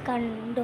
കണ്ടു.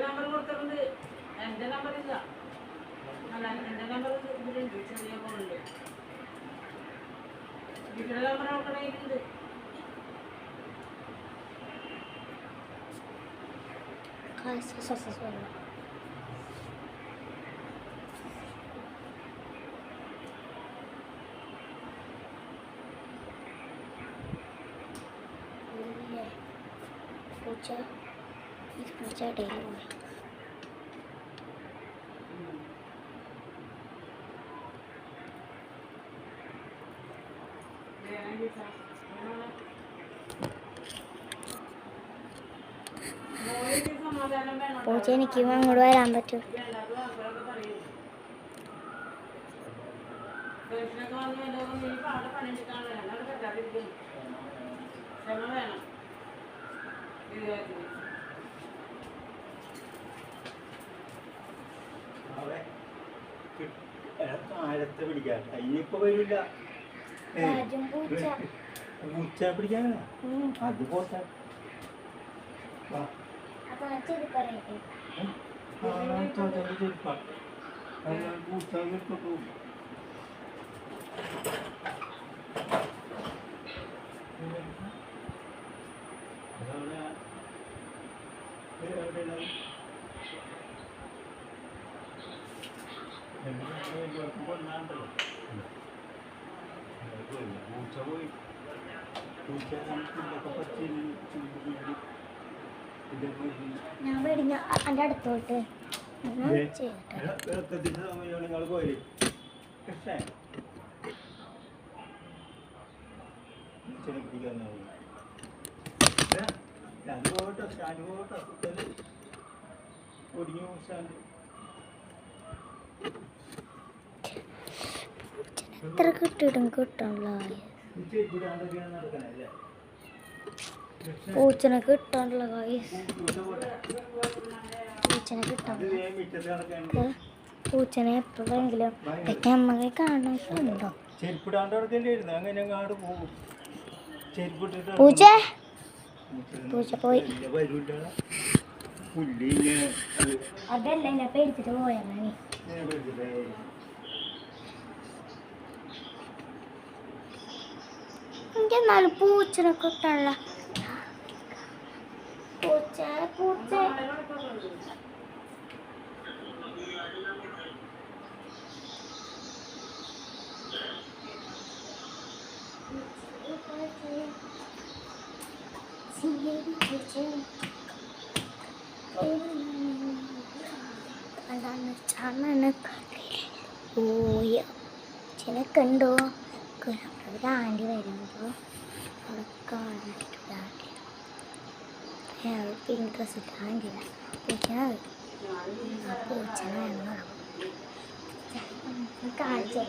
നമ്പർ കൊടുത്തിട്ടുണ്ട്. എൻ്റെ നമ്പർ ഇല്ല. അല്ല, എൻ്റെ നമ്പർ ഇതിലുണ്ട്, ചെറിയ ഫോണുണ്ട്. ഇതിൻ്റെ നമ്പർ അവരുടെ കയ്യിലുണ്ട്. പൂച്ച ഡെയിലി പോയി പൂച്ച എനിക്ക് അങ്ങോട്ട് വരാൻ പറ്റും. ആഴത്തെ പിടിക്കാൻ ഇനിയിപ്പോ വരില്ല. പൂച്ച പിടിക്കാനാ അത് പോട്ടെ. ഞാൻ വെടിഞ്ഞ എൻ്റെ അടുത്തോട്ട് പോയി എത്ര കിട്ടിയിട്ടും കിട്ടണല്ലോ. പൂച്ചനെ കിട്ടാനുള്ള പൂച്ചനെ എപ്പോഴെങ്കിലും അമ്മയെ കാണാനുണ്ടോ? പൂച്ച പൂച്ച പോയി. അതല്ല എന്നെ പേടിച്ചിട്ട് പോയാ മതി. എനിക്ക് എന്നാലും പൂച്ചനെ കിട്ടാനുള്ള പൂച്ച പൂച്ച പോയ ചിലക്കുണ്ടോ ആൻറ്റി വരുമ്പോൾ അവിടെ കാണിട്ടിട്ട് ആൻറ്റി പിങ്ക് ഡ്രസ് ഇട്ട് ആൻറ്റി പൂച്ചനെ പൂച്ചനെ കാണിച്ചു.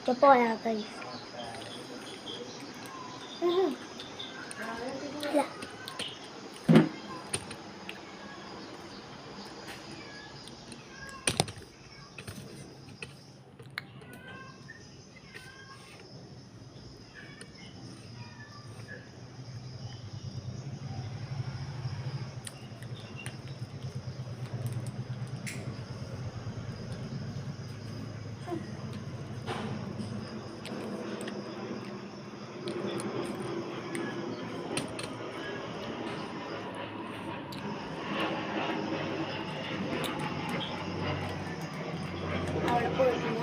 പൂച്ച പോയാ കഴി ഇല്ല അവിടെ പോയിട്ടില്ല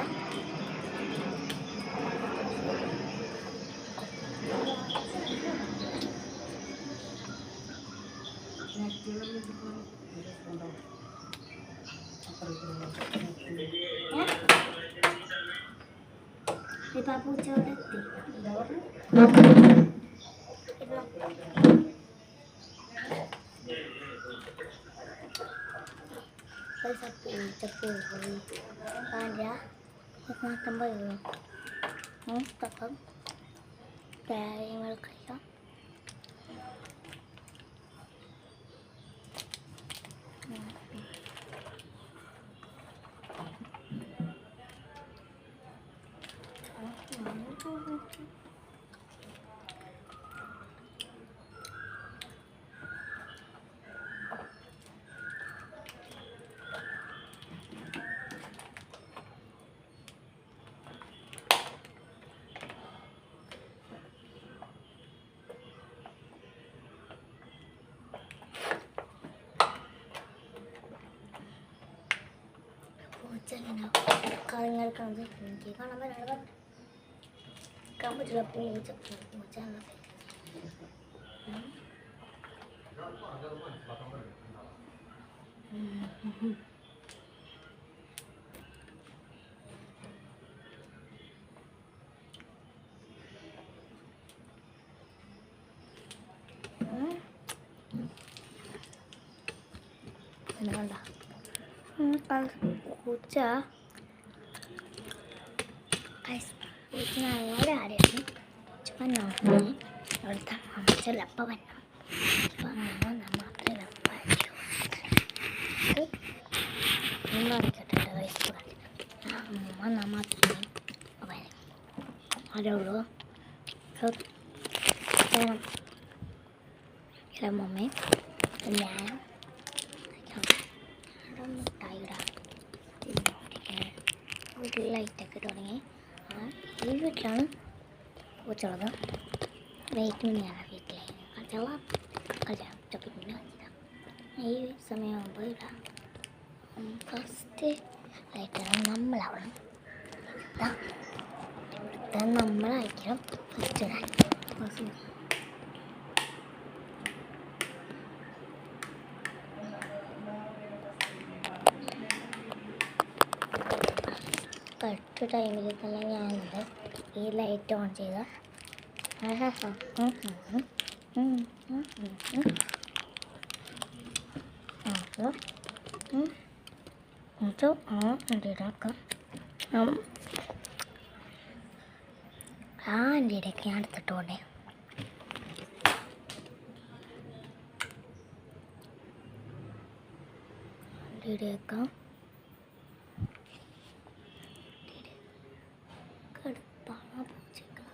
ഇപ്പൊ ആ പൂച്ച അവിടെ എത്തി പൈസ പൂച്ച പോയി ആരാ 150 തപ്പം തേങ്ങകൾ കഴിക്കാം കാര്യങ്ങൾക്കാണ് എനിക്ക് കാണാൻ പറ്റാതെ കാണാൻ പറ്റില്ല പൂച്ച പൂച്ച കണ്ട പൂച്ച പൂച്ച നല്ല ആരെയാണ് നോക്കി അവിടുത്തെ ചിലപ്പോൾ വന്നു ഇപ്പം മാത്രമേ നോക്കട്ടെ അമ്മ മാത്രമേ ആരുള്ളൂ മമ്മി ഞാൻ ലൈറ്റൊക്കെ തുടങ്ങി ഈ വീട്ടിലാണ് പൂച്ചുള്ളത് ലൈറ്റ് തന്നെയാണ് വീട്ടിലെ പിന്നെ ഈ സമയമാകുമ്പോൾ ഇടാം ഫസ്റ്റ് ലൈറ്റാണ് നമ്മളാവണം ഇവിടുത്തെ നമ്മളായിരിക്കണം ഫസ്റ്റ് ഇടാൻ കറക്റ്റ് ടൈമിൽ തന്നെ ഞാനിത് ഈ ലൈറ്റ് ഓൺ ചെയ്ത ആൻറ്റിയുടെയൊക്കെ ആൻറ്റിയുടെയൊക്കെ ഞാൻ എടുത്തിട്ട് പോണ്ടേ ആൻറ്റിയുടെയൊക്കെ കടുത്താണ് പൂച്ചക്ക്